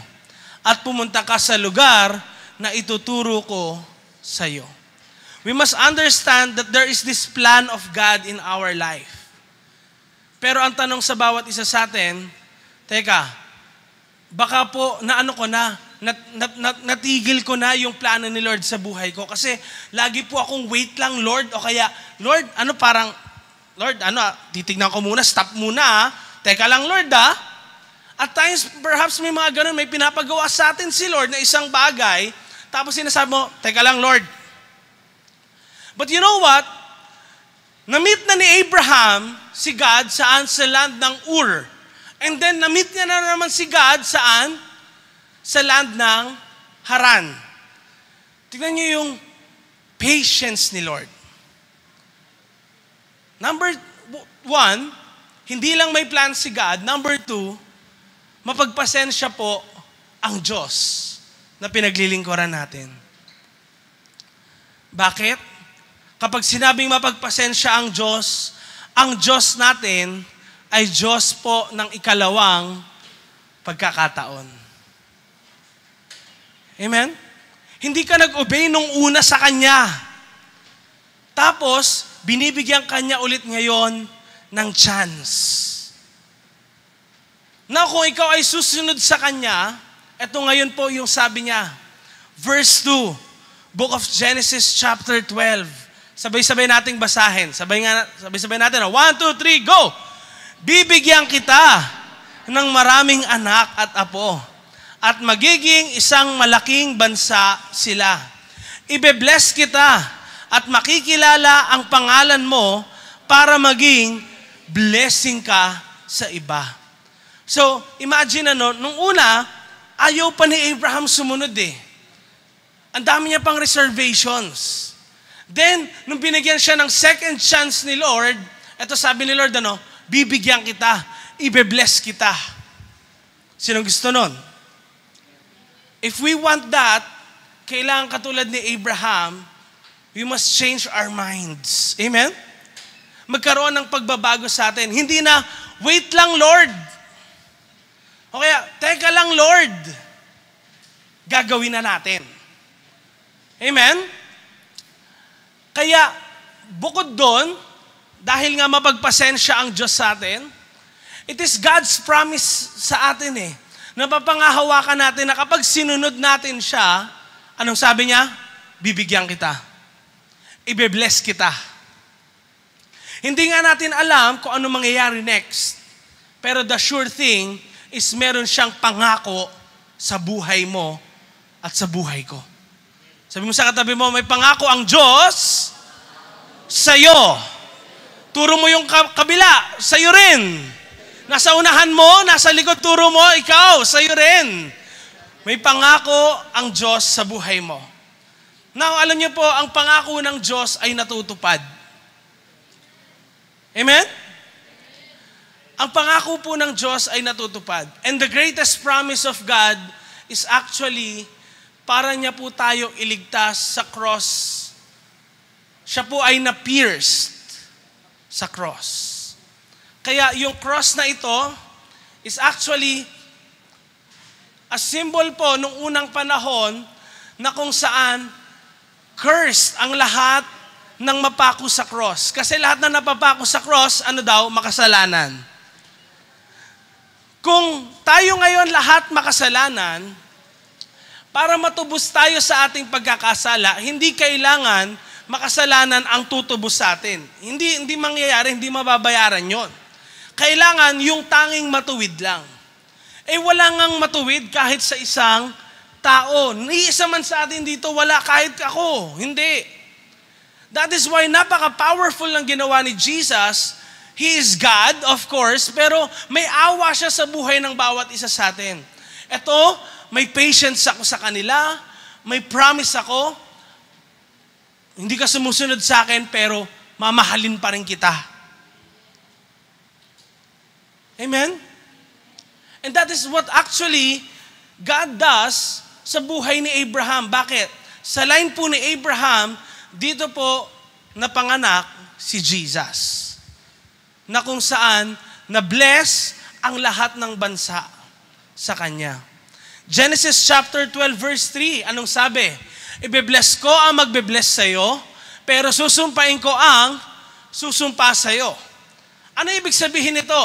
Speaker 1: at pumunta ka sa lugar na ituturo ko sa iyo. We must understand that there is this plan of God in our life. Pero ang tanong sa bawat isa sa atin, teka, baka po natigil ko na yung plano ni Lord sa buhay ko. Kasi lagi po akong wait lang, Lord. O kaya, Lord, Lord, titignan ko muna, stop muna. Teka lang, Lord, At times, perhaps may mga ganun, may pinapagawa sa atin si Lord na isang bagay, tapos sinasabi mo, teka lang, Lord. But you know what? Na-meet na ni Abraham si God saan? Sa land ng Ur. And then, na-meet niya na naman si God saan? Sa land ng Haran. Tignan niyo yung patience ni Lord. Number 1, hindi lang may plan si God. Number 2, mapagpasensya po ang Diyos na pinaglilingkuran natin. Bakit? Kapag sinabing mapagpasensya ang Diyos natin ay Diyos po ng ikalawang pagkakataon. Amen? Hindi ka nag-obey nung una sa Kanya. Tapos, binibigyan Kanya ulit ngayon ng chance. Na kung ikaw ay susunod sa Kanya, ito ngayon po yung sabi niya. Verse 2, Book of Genesis chapter 12. Sabay-sabay nating basahin. Sabay-sabay natin. 1, 2, 3, go! Bibigyan kita ng maraming anak at apo, at magiging isang malaking bansa sila. Ibe-bless kita at makikilala ang pangalan mo para maging blessing ka sa iba. So, imagine nung una, ayaw pa ni Abraham sumunod Ang dami niya pang reservations. Then, nung binigyan siya ng second chance ni Lord, eto sabi ni Lord, bibigyan kita, ibe-bless kita. Sinong gusto nun? If we want that, kailangan katulad ni Abraham, we must change our minds. Amen? Magkaroon ng pagbabago sa atin. Hindi na, wait lang Lord. O kaya, teka lang Lord. Gagawin na natin. Amen? Kaya, bukod doon, dahil nga mapagpasensya ang Diyos sa atin, it is God's promise sa atin Napapangahawakan natin na kapag sinunod natin siya, anong sabi niya? Bibigyan kita. Ibe-bless kita. Hindi nga natin alam kung ano mangyayari next. Pero the sure thing is meron siyang pangako sa buhay mo at sa buhay ko. Sabi mo sa katabi mo, may pangako ang Diyos sa'yo. Turo mo yung kabila, sa'yo rin. Nasa unahan mo, nasa likod, turo mo, ikaw, sa'yo rin. May pangako ang Diyos sa buhay mo. Now, alam niyo po, ang pangako ng Diyos ay natutupad. Amen? Ang pangako po ng Diyos ay natutupad. And the greatest promise of God is actually para niya po tayo iligtas sa cross. Siya po ay na-pierced sa cross. Kaya yung cross na ito is actually a symbol po nung unang panahon na kung saan cursed ang lahat ng mapako sa cross. Kasi lahat na napapako sa cross, ano daw? Makasalanan. Kung tayo ngayon lahat makasalanan, para matubos tayo sa ating pagkakasala, hindi kailangan makasalanan ang tutubos sa atin. Hindi mangyayari, hindi mababayaran yon. Kailangan yung tanging matuwid lang. Wala ngang matuwid kahit sa isang tao. Ni isa man sa atin dito, wala kahit ako. Hindi. That is why napaka-powerful ng ginawa ni Jesus. He is God, of course, pero may awa siya sa buhay ng bawat isa sa atin. Ito, may patience ako sa kanila, may promise ako, hindi ka sumusunod sa akin, pero mamahalin pa rin kita. Amen? And that is what actually God does sa buhay ni Abraham. Bakit? Sa line po ni Abraham, dito po napanganak si Jesus. Na kung saan na-bless ang lahat ng bansa sa Kanya. Genesis chapter 12 verse 3, anong sabi? Ibe-bless ko ang magbe-bless sa'yo, pero susumpain ko ang susumpa sa'yo. Ano ibig sabihin nito?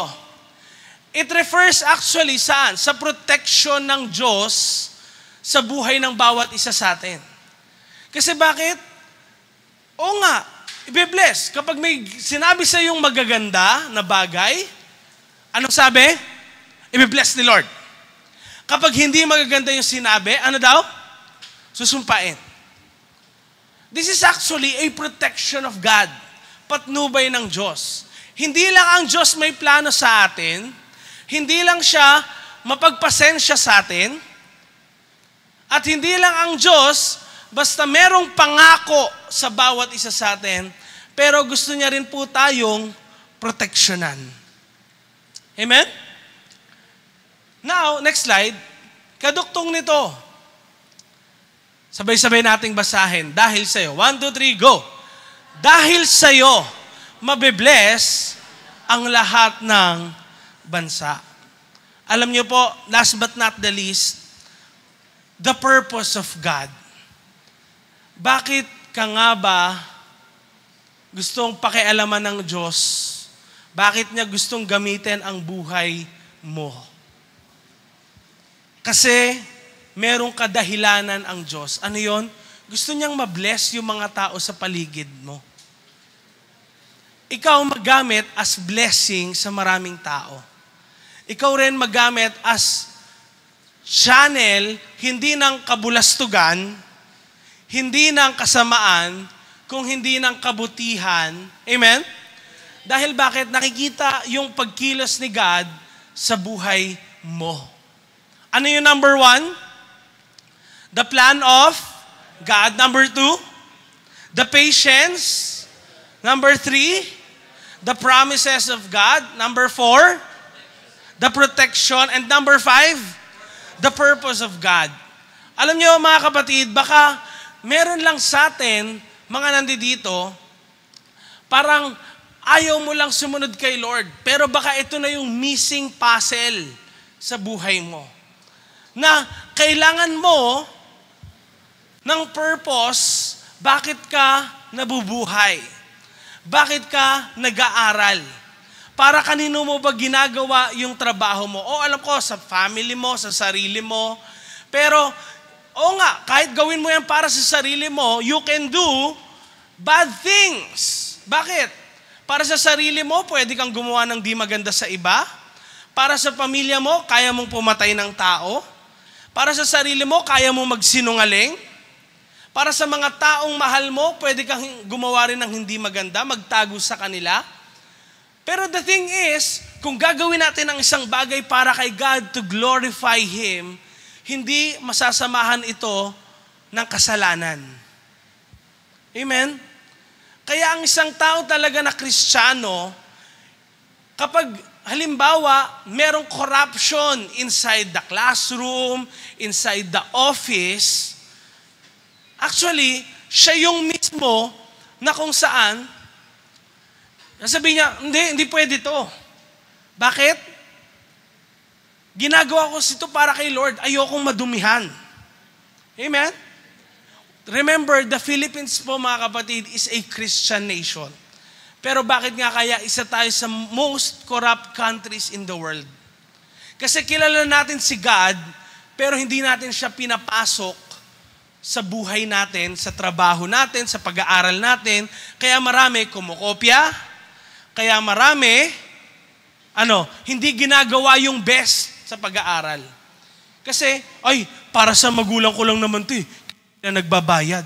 Speaker 1: It refers actually saan? Sa protection ng Diyos sa buhay ng bawat isa sa atin. Kasi bakit? O nga, ibe-bless. Kapag may sinabi sa iyong magaganda na bagay, anong sabi? Ibe-bless ni Lord. Kapag hindi magaganda yung sinabi, ano daw? Susumpain. This is actually a protection of God. Patnubay ng Diyos. Hindi lang ang Diyos may plano sa atin, hindi lang siya mapagpasensya sa atin, at hindi lang ang Diyos basta merong pangako sa bawat isa sa atin, pero gusto niya rin po tayong proteksyonan. Amen? Now, next slide. Kaduktong nito. Sabay-sabay nating basahin. Dahil sa'yo. 1, 2, 3, go! Dahil sa'yo, mabibless ang lahat ng bansa. Alam niyo po, last but not the least, the purpose of God. Bakit ka nga ba gustong pakialaman ng Diyos? Bakit niya gustong gamitin ang buhay mo? Kasi merong kadahilanan ang Diyos. Ano yon? Gusto niyang ma-bless yung mga tao sa paligid mo. Ikaw magamit as blessing sa maraming tao. Ikaw rin magamit as channel, hindi ng kabulastugan, hindi ng kasamaan, kung hindi ng kabutihan. Amen? Dahil bakit? Nakikita yung pagkilos ni God sa buhay mo. Ano yung number 1? The plan of God. Number 2, the patience. Number 3, the promises of God. Number 4, the protection. And number 5, the purpose of God. Alam niyo mga kapatid, baka meron lang sa atin, mga nandito, parang ayaw mo lang sumunod kay Lord. Pero baka ito na yung missing puzzle sa buhay mo. Na kailangan mo ng purpose, bakit ka nabubuhay? Bakit ka nag-aaral? Para kanino mo ba ginagawa yung trabaho mo? O alam ko, sa family mo, sa sarili mo. Pero, nga, kahit gawin mo yan para sa sarili mo, you can do bad things. Bakit? Para sa sarili mo, pwede kang gumawa ng di maganda sa iba. Para sa pamilya mo, kaya mong pumatay ng tao. Para sa sarili mo, kaya mong magsinungaling. Para sa mga taong mahal mo, pwede kang gumawa rin ng hindi maganda, magtago sa kanila. Pero the thing is, kung gagawin natin ang isang bagay para kay God to glorify Him, hindi masasamahan ito ng kasalanan. Amen? Kaya ang isang tao talaga na Kristiyano, kapag halimbawa, merong corruption inside the classroom, inside the office, actually, siya yung mismo na kung saan, sabi niya, hindi pwede to. Bakit? Ginagawa ko ito para kay Lord, ayokong madumihan. Amen? Remember, the Philippines po mga kapatid is a Christian nation. Pero bakit nga kaya isa tayo sa most corrupt countries in the world? Kasi kilala natin si God, pero hindi natin siya pinapasok sa buhay natin, sa trabaho natin, sa pag-aaral natin. Kaya marami kumokopya, kaya marami, hindi ginagawa yung best sa pag-aaral. Kasi, para sa magulang ko lang naman ito na nagbabayad.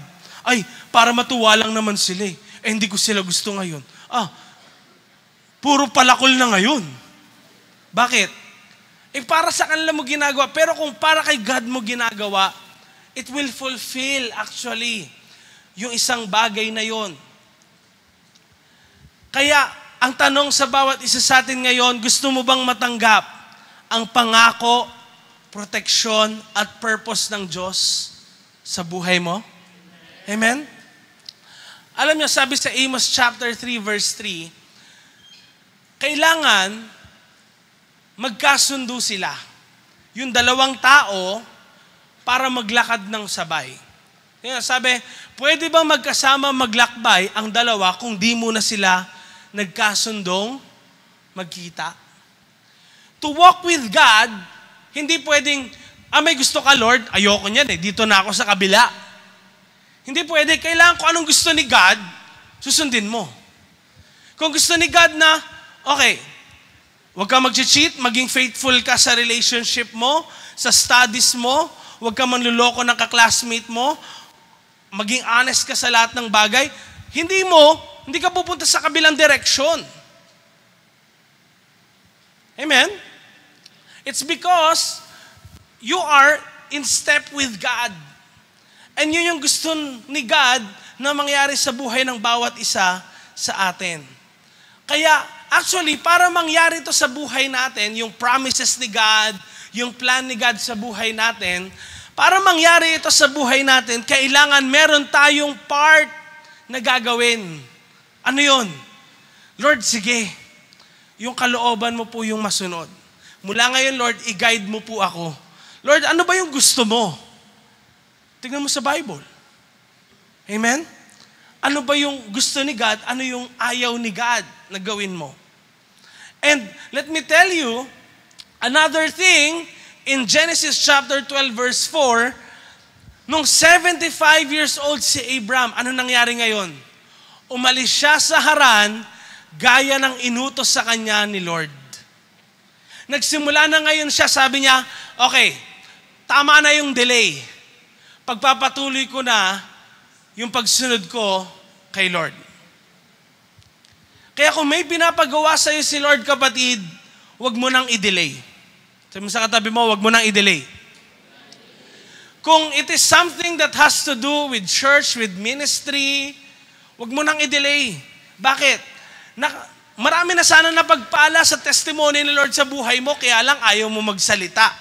Speaker 1: Para matuwa lang naman sila hindi ko sila gusto ngayon. Puro palakol na ngayon. Bakit? Para sa kanila mo ginagawa, pero kung para kay God mo ginagawa, it will fulfill actually yung isang bagay na yon. Kaya, ang tanong sa bawat isa sa atin ngayon, gusto mo bang matanggap ang pangako, proteksyon, at purpose ng Diyos sa buhay mo? Amen? Alam niyo, sabi sa Amos chapter 3 verse 3, kailangan magkasundo sila. Yung dalawang tao para maglakad ng sabay. Kaya sabi, pwede bang magkasama maglakbay ang dalawa kung di muna sila nagkasundong magkita? To walk with God, hindi pwedeng, may gusto ka Lord, ayoko niyan dito na ako sa kabila. Hindi pwede, kailangan ko anong gusto ni God, susundin mo. Kung gusto ni God na, okay, huwag ka mag-cheat, maging faithful ka sa relationship mo, sa studies mo, huwag ka manluloko ng ka-classmate mo, maging honest ka sa lahat ng bagay, hindi ka pupunta sa kabilang direksyon. Amen? It's because you are in step with God. And yun yung gusto ni God na mangyari sa buhay ng bawat isa sa atin. Kaya, actually, para mangyari ito sa buhay natin, yung promises ni God, yung plan ni God sa buhay natin, para mangyari ito sa buhay natin, kailangan meron tayong part na gagawin. Ano yun? Lord, sige, yung kalooban mo po yung masunod. Mula ngayon, Lord, i-guide mo po ako. Lord, ano ba yung gusto mo? Tignan mo sa Bible. Amen? Ano ba yung gusto ni God? Ano yung ayaw ni God na gawin mo? And let me tell you, another thing, in Genesis chapter 12 verse 4, nung 75 years old si Abraham, ano nangyari ngayon? Umalis siya sa Haran, gaya ng inutos sa kanya ni Lord. Nagsimula na ngayon siya, sabi niya, okay, tama na yung delay. Pagpapatuloy ko na yung pagsunod ko kay Lord. Kaya kung may pinapagawa sa'yo si Lord, kapatid, huwag mo nang i-delay. Sabi mo sa katabi mo, huwag mo nang i-delay. Kung it is something that has to do with church, with ministry, huwag mo nang i-delay. Bakit? Marami na sana napagpala sa testimony ni Lord sa buhay mo, kaya lang ayaw mo magsalita.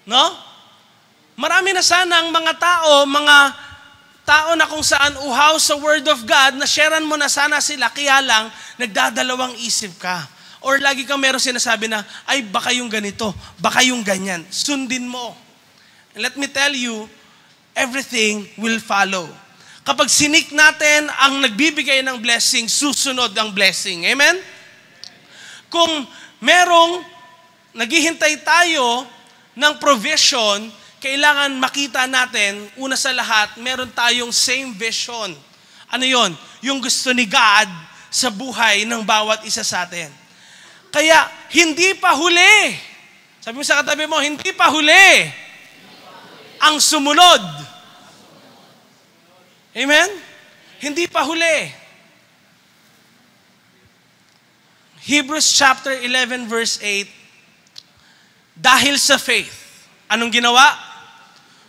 Speaker 1: No? Marami na sana ang mga tao na kung saan uhaw sa Word of God, na sharean mo na sana sila, kaya lang nagdadalawang isip ka. Or lagi kang meron sinasabi na, baka yung ganito, baka yung ganyan. Sundin mo. And let me tell you, everything will follow. Kapag sinik natin ang nagbibigay ng blessing, susunod ang blessing. Amen? Kung merong naghihintay tayo ng provision, kailangan makita natin, una sa lahat, meron tayong same vision. Ano yon? Yung gusto ni God sa buhay ng bawat isa sa atin. Kaya, hindi pa huli. Sabi mo sa katabi mo, hindi pa huli ang sumunod. Amen? Hindi pa huli. Hebrews chapter 11 verse 8, dahil sa faith, anong ginawa?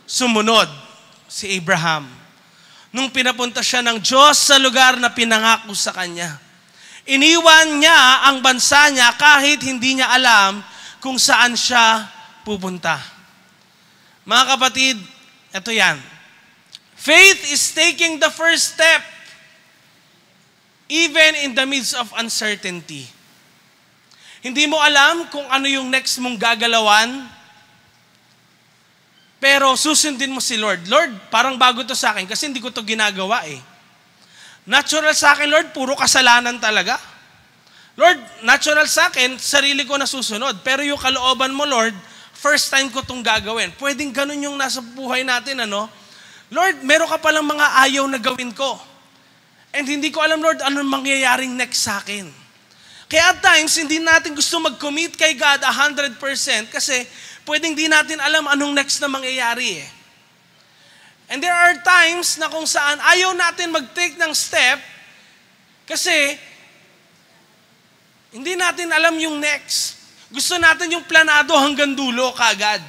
Speaker 1: Sumunod si Abraham. Nung pinapunta siya ng Diyos sa lugar na pinangako sa kanya. Iniwan niya ang bansa niya kahit hindi niya alam kung saan siya pupunta. Mga kapatid, ito yan. Faith is taking the first step even in the midst of uncertainty. Hindi mo alam kung ano yung next mong gagalawan, pero susundin mo si Lord. Lord, parang bago to sa akin kasi hindi ko to ginagawa eh. Natural sa akin, Lord, puro kasalanan talaga. Lord, natural sa akin, sarili ko nasusunod. Pero yung kalooban mo, Lord, first time ko itong gagawin. Pwedeng ganun yung nasa buhay natin, ano? Lord, meron ka palang mga ayaw na gawin ko. And hindi ko alam, Lord, anong mangyayaring next sa akin. Kaya at times, hindi natin gusto mag-commit kay God 100% kasi pwedeng di natin alam anong next na mangyayari eh. And there are times na kung saan ayaw natin mag-take ng step kasi hindi natin alam yung next. Gusto natin yung planado hanggang dulo kaagad.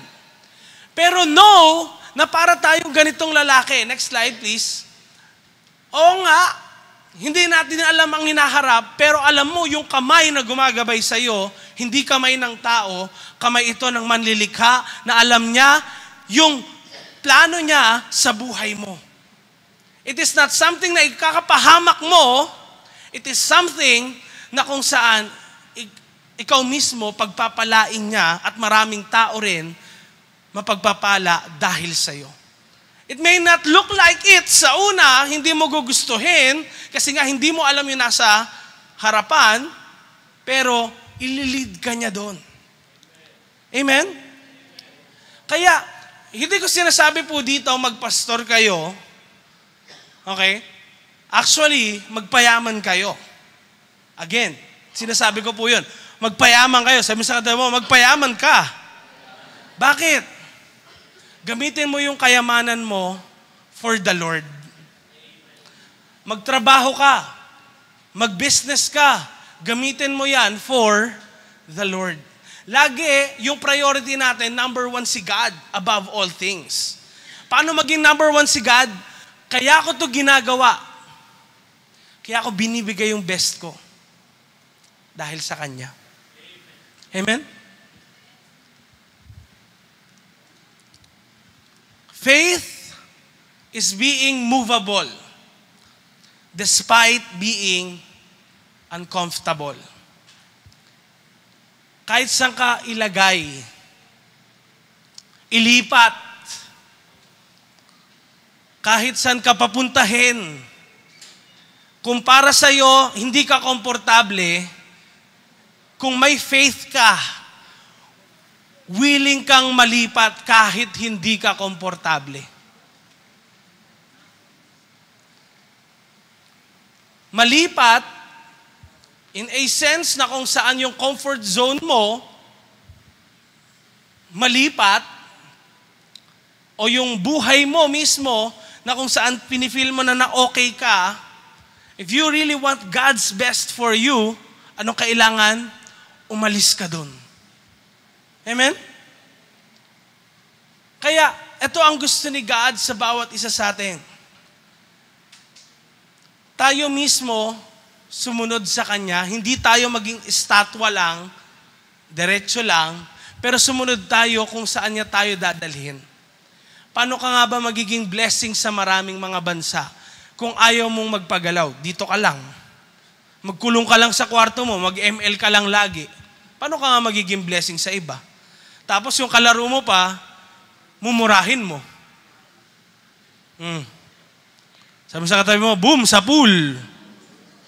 Speaker 1: Pero no, na para tayong ganitong lalaki. Next slide please. Oo nga, hindi natin alam ang hinaharap, pero alam mo yung kamay na gumagabay sa'yo, hindi kamay ng tao, kamay ito ng manlilikha na alam niya yung plano niya sa buhay mo. It is not something na ikakapahamak mo, it is something na kung saan ikaw mismo pagpapalain niya at maraming tao rin mapagpapala dahil sa'yo. It may not look like it sa una, hindi mo gugustuhin kasi nga hindi mo alam yung nasa harapan, pero ililid ka niya doon. Amen? Kaya, hindi ko sinasabi po dito magpastor kayo, okay? Actually, magpayaman kayo. Again, sinasabi ko po yun, magpayaman kayo. Sabi sa katabi mo, magpayaman ka. Bakit? Gamitin mo yung kayamanan mo for the Lord. Magtrabaho ka, mag-business ka, gamitin mo yan for the Lord. Lagi, yung priority natin, number one si God above all things. Paano maging number one si God? Kaya ko to ginagawa. Kaya ako binibigay yung best ko. Dahil sa Kanya. Amen? Faith is being movable despite being uncomfortable. Kahit saan ka ilagay, ilipat, kahit saan ka papuntahin, kung para sa'yo hindi ka komportable, kung may faith ka, willing kang malipat kahit hindi ka komportable. Malipat, in a sense na kung saan yung comfort zone mo malipat o yung buhay mo mismo na kung saan pinifeel mo na okay ka, if you really want God's best for you, anong kailangan? Umalis ka dun. Amen? Kaya, ito ang gusto ni God sa bawat isa sa atin. Tayo mismo, sumunod sa Kanya, hindi tayo maging estatwa lang, diretso lang, pero sumunod tayo kung saan niya tayo dadalhin. Paano ka nga ba magiging blessing sa maraming mga bansa kung ayaw mong magpagalaw? Dito ka lang. Magkulong ka lang sa kwarto mo, mag-ML ka lang lagi. Paano ka nga magiging blessing sa iba? Tapos yung kalaro mo pa, mumurahin mo. Sabi sa katabi mo, boom, sa pool.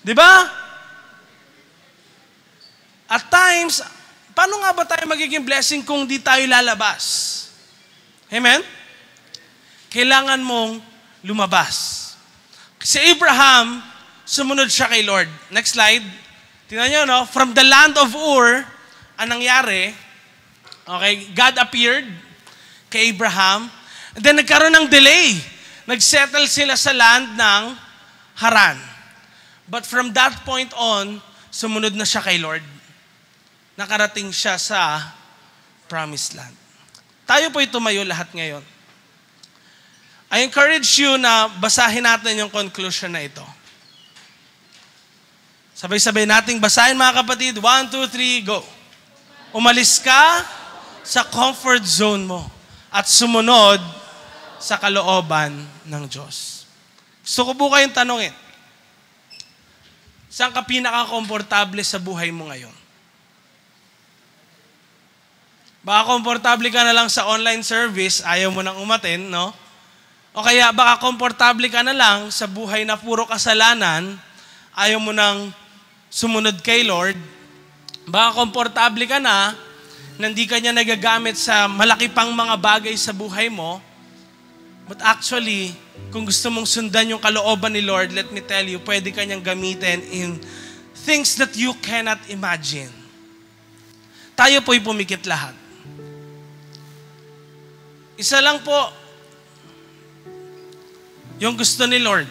Speaker 1: Di ba? At times, paano nga ba tayo magiging blessing kung di tayo lalabas? Amen? Kailangan mong lumabas. Si Abraham, sumunod siya kay Lord. Next slide. Tingnan nyo, no? From the land of Ur, anong nangyari? Okay, God appeared kay Abraham. And then nagkaroon ng delay. Nagsettle sila sa land ng Haran. But from that point on, sumunod na siya kay Lord. Nakarating siya sa promised land. Tayo po'y tumayo lahat ngayon. I encourage you na basahin natin yung conclusion na ito. Sabay-sabay nating basahin mga kapatid. 1, 2, 3, go. Umalis ka sa comfort zone mo at sumunod sa kalooban ng Diyos. Gusto ko po kayong tanungin, saan ka pinaka-komportable sa buhay mo ngayon? Baka komportable ka na lang sa online service, ayaw mo nang umaten, no? O kaya baka komportable ka na lang sa buhay na puro kasalanan, ayaw mo nang sumunod kay Lord. Baka komportable ka na hindi ka niya nagagamit sa malaki pang mga bagay sa buhay mo. But actually, kung gusto mong sundan yung kalooban ni Lord, let me tell you, pwede ka niyang gamitin in things that you cannot imagine. Tayo po'y pumikit lahat. Isa lang po, yung gusto ni Lord,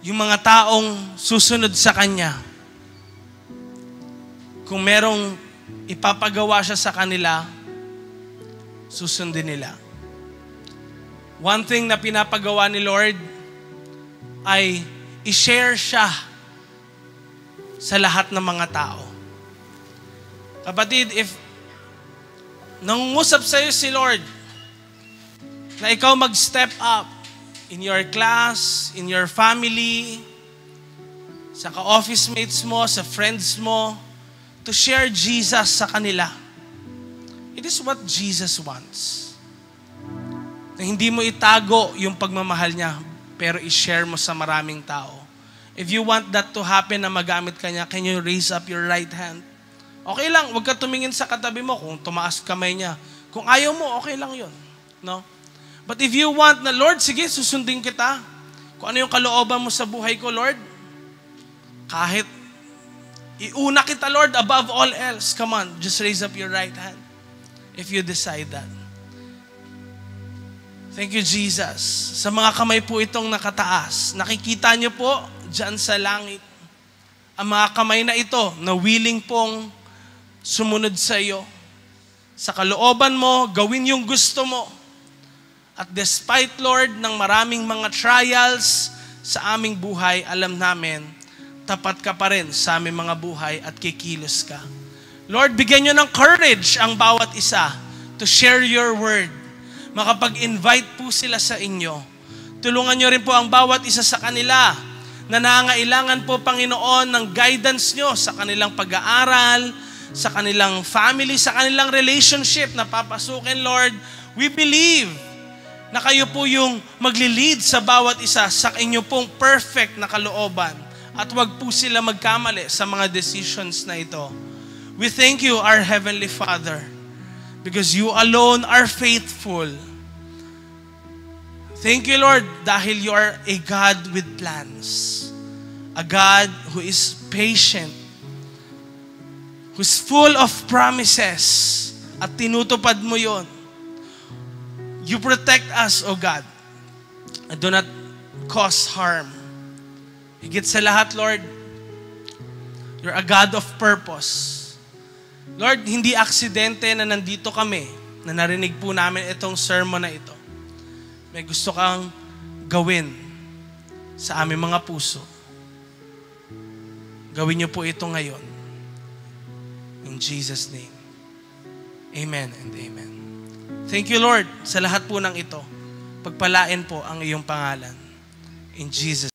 Speaker 1: yung mga taong susunod sa Kanya, kung merong ipapagawa siya sa kanila, susundin nila. One thing na pinapagawa ni Lord ay i-share siya sa lahat ng mga tao. Kapatid, if nangungusap sa'yo si Lord na ikaw mag-step up in your class, in your family, sa ka-office mates mo, sa friends mo, to share Jesus sa kanila. It is what Jesus wants. Na hindi mo itago yung pagmamahal niya, pero i-share mo sa maraming tao. If you want that to happen na magamit ka niya, can you raise up your right hand? Okay lang, huwag ka tumingin sa katabi mo kung tumaas kamay niya. Kung ayaw mo, okay lang yun. No? But if you want na, Lord, sige, susundin kita. Kung ano yung kalooban mo sa buhay ko, Lord, kahit iuna kita, Lord, above all else, come on, just raise up your right hand if you decide that. Thank you, Jesus. Sa mga kamay po itong nakataas, nakikita niyo po dyan sa langit, ang mga kamay na ito na willing pong sumunod sa iyo. Sa kalooban mo, gawin yung gusto mo. At despite, Lord, ng maraming mga trials sa aming buhay, alam namin, tapat ka pa rin sa aming mga buhay at kikilos ka. Lord, bigyan nyo ng courage ang bawat isa to share your word. Makapag-invite po sila sa inyo. Tulungan nyo rin po ang bawat isa sa kanila na nangailangan po, Panginoon, ng guidance nyo sa kanilang pag-aaral, sa kanilang family, sa kanilang relationship na papasukin, Lord. We believe na kayo po yung magli-lead sa bawat isa sa inyo pong perfect na kalooban. At wag po sila magkamali sa mga decisions na ito. We thank you, our Heavenly Father, because you alone are faithful. Thank you, Lord, dahil you are a God with plans. A God who is patient, who's full of promises, at tinutupad mo yon. You protect us, O God, and do not cause harm. Higit sa lahat, Lord, you're a God of purpose. Lord, hindi aksidente na nandito kami, na narinig po namin itong sermon na ito. May gusto kang gawin sa aming mga puso. Gawin niyo po ito ngayon. In Jesus' name. Amen and amen. Thank you, Lord, sa lahat po ng ito. Pagpalain po ang iyong pangalan. In Jesus'